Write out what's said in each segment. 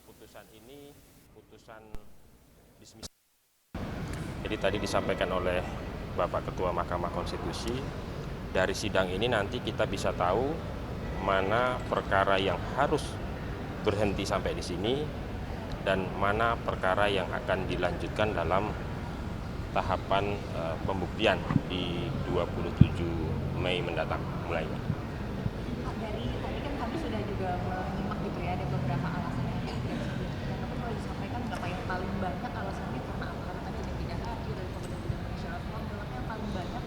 putusan ini putusan dismiss. Jadi tadi disampaikan oleh Bapak Ketua Mahkamah Konstitusi, dari sidang ini nanti kita bisa tahu mana perkara yang harus berhenti sampai di sini dan mana perkara yang akan dilanjutkan dalam tahapan pembuktian di 27 Mei mendatang mulainya. Dari tadi kan kami sudah juga menyimak gitu ya, ada beberapa alasan yang tidak disebutkan. Tapi kalau disampaikan berapa yang paling banyak alasannya karena apa? Karena tadi ada 3 hari dari pembentukan syarat formal yang paling banyak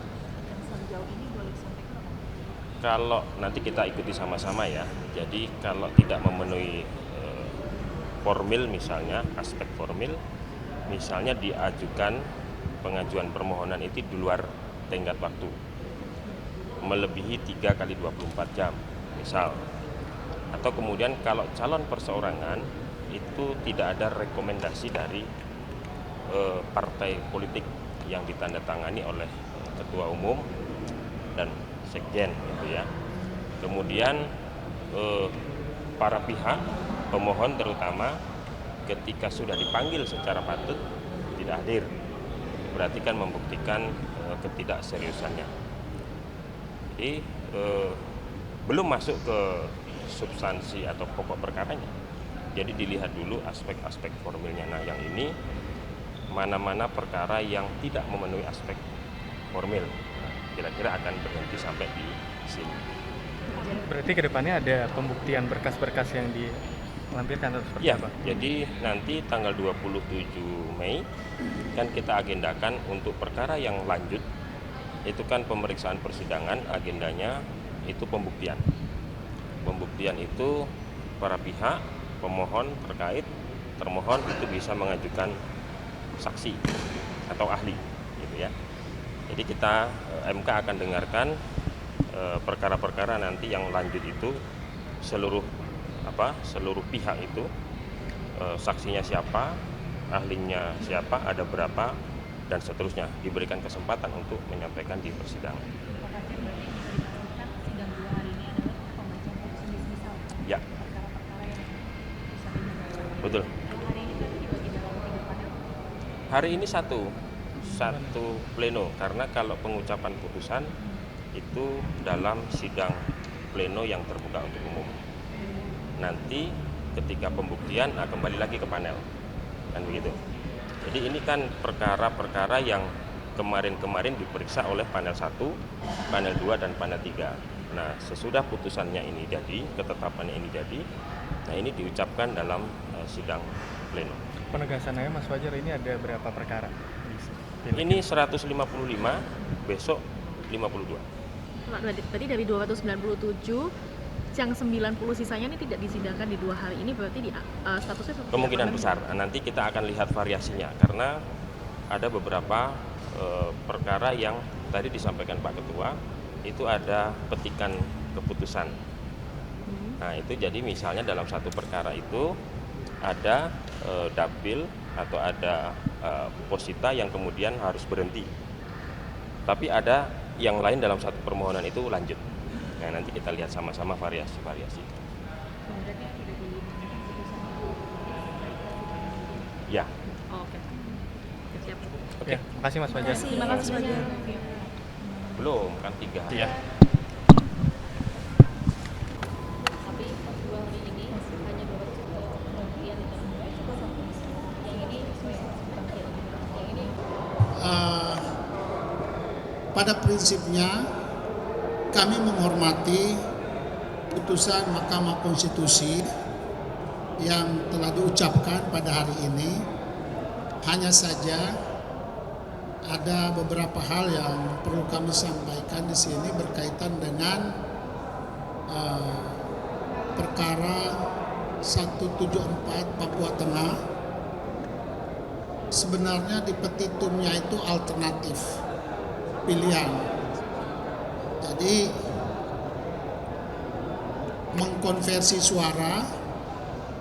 dan sejauh ini boleh disampaikan apa? Kalau nanti kita ikuti sama-sama ya. Jadi kalau tidak memenuhi formil misalnya, aspek formil, misalnya diajukan pengajuan permohonan itu di luar tenggat waktu, melebihi 3 kali 24 jam misal. Atau kemudian kalau calon perseorangan itu tidak ada rekomendasi dari partai politik yang ditandatangani oleh ketua umum dan sekjen gitu ya. Kemudian para pihak pemohon terutama ketika sudah dipanggil secara patut tidak hadir, berarti kan membuktikan ketidakseriusannya. Jadi belum masuk ke substansi atau pokok perkaranya. Jadi dilihat dulu aspek-aspek formilnya. Nah yang ini mana-mana perkara yang tidak memenuhi aspek formil, kira-kira akan berhenti sampai di sini. Berarti kedepannya ada pembuktian berkas-berkas yang dilampirkan atau seperti apa? Jadi nanti tanggal 27 Mei kan kita agendakan untuk perkara yang lanjut, itu kan pemeriksaan persidangan, agendanya itu pembuktian. Pembuktian itu para pihak, pemohon terkait, termohon itu bisa mengajukan saksi atau ahli gitu ya. Jadi kita MK akan dengarkan perkara-perkara nanti yang lanjut itu seluruh pihak itu, saksinya siapa, ahlinya siapa, ada berapa dan seterusnya, diberikan kesempatan untuk menyampaikan di persidangan. Sidang 2 hari ini adalah pembacaan putusan dismisal. Ya. Perkara-perkara yang bisa dimenangkan. Betul. Hari ini kan dibagi dalam 3 panel. Hari ini satu pleno, karena kalau pengucapan putusan itu dalam sidang pleno yang terbuka untuk umum. Nanti ketika pembuktian kembali lagi ke panel, kan begitu. Jadi ini kan perkara-perkara yang kemarin diperiksa oleh panel 1, panel 2 dan panel 3. Nah sesudah putusannya ini jadi, ketetapannya ini jadi, nah ini diucapkan dalam sidang pleno. Penegasannya Mas Fajar, ini ada berapa perkara? Ini 155, besok 52. Berarti dari 297 yang 90 sisanya ini tidak disidangkan di 2 hari ini, berarti statusnya seperti kemungkinan apa? besar. Nanti kita akan lihat variasinya karena ada beberapa perkara yang tadi disampaikan Pak Ketua itu ada petikan keputusan. Nah itu jadi misalnya dalam satu perkara itu ada dapil atau ada posita yang kemudian harus berhenti, tapi ada yang lain dalam satu permohonan itu lanjut. Nah nanti kita lihat sama-sama variasi-variasi. Berarti tidak dimenangkan putusan Ya. Oke. Siap. Oke, makasih Mas Fajar. Terima kasih banyak. Belum kan 3 hari. Iya. Tapi 2 hari ini hanya 200 pembuktian itu cukup fokus. Yang ini yang ini pada prinsipnya kami menghormati putusan Mahkamah Konstitusi yang telah diucapkan pada hari ini. Hanya saja ada beberapa hal yang perlu kami sampaikan di sini berkaitan dengan perkara 174 Papua Tengah. Sebenarnya di petitumnya itu alternatif pilihan. Jadi mengkonversi suara,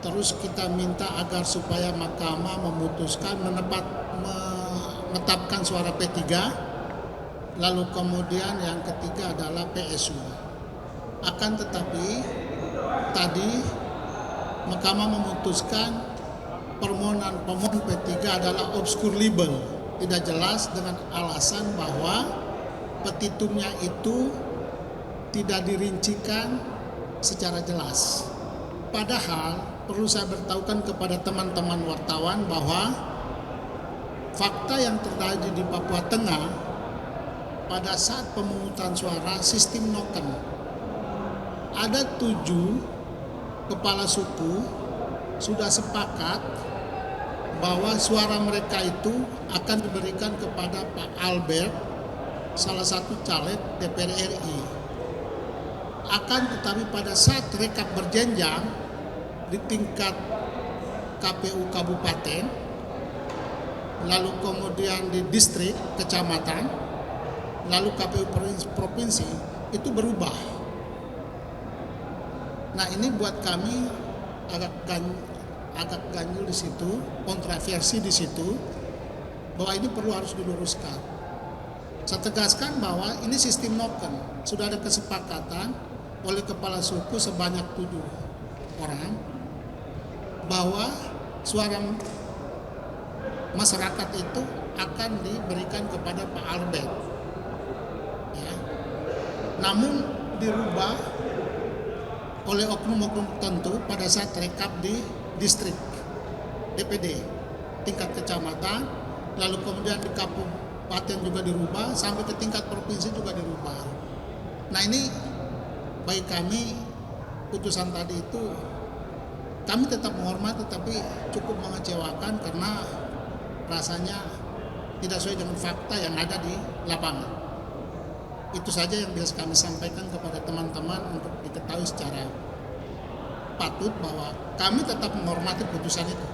terus kita minta agar supaya mahkamah memutuskan menetapkan suara P3, lalu kemudian yang ketiga adalah PSU. Akan tetapi tadi Mahkamah memutuskan permohonan pemohon P3 adalah obscure libel, tidak jelas dengan alasan bahwa petitumnya itu tidak dirincikan secara jelas. Padahal perlu saya beritahukan kepada teman-teman wartawan bahwa fakta yang terjadi di Papua Tengah pada saat pemungutan suara sistem noken, ada 7 kepala suku sudah sepakat bahwa suara mereka itu akan diberikan kepada Pak Albert, salah satu caleg DPR RI. Akan tetapi pada saat rekap berjenjang di tingkat KPU kabupaten, lalu kemudian di distrik, kecamatan, lalu KPU provinsi, itu berubah. Nah, ini buat kami agak ganjil di situ, kontroversi di situ, bahwa ini perlu harus diluruskan. Saya tegaskan bahwa ini sistem noken, sudah ada kesepakatan oleh kepala suku sebanyak 7 orang bahwa suara masyarakat itu akan diberikan kepada Pak Albert. Ya. Namun dirubah oleh oknum-oknum tertentu pada saat rekap di distrik DPD tingkat kecamatan, lalu kemudian di kabupaten juga dirubah, sampai ke tingkat provinsi juga dirubah. Nah, ini bagi kami putusan tadi itu kami tetap menghormati, tapi cukup mengecewakan karena rasanya tidak sesuai dengan fakta yang ada di lapangan. Itu saja yang bisa kami sampaikan kepada teman-teman untuk diketahui secara patut bahwa kami tetap menghormati putusan itu.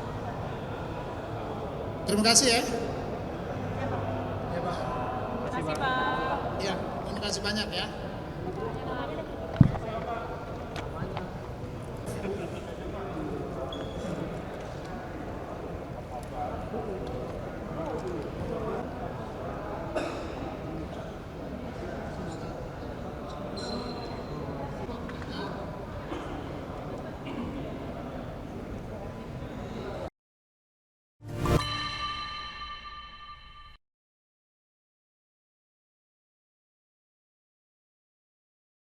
Terima kasih ya. Ya, Pak. Terima kasih Pak. Ya, terima kasih banyak ya.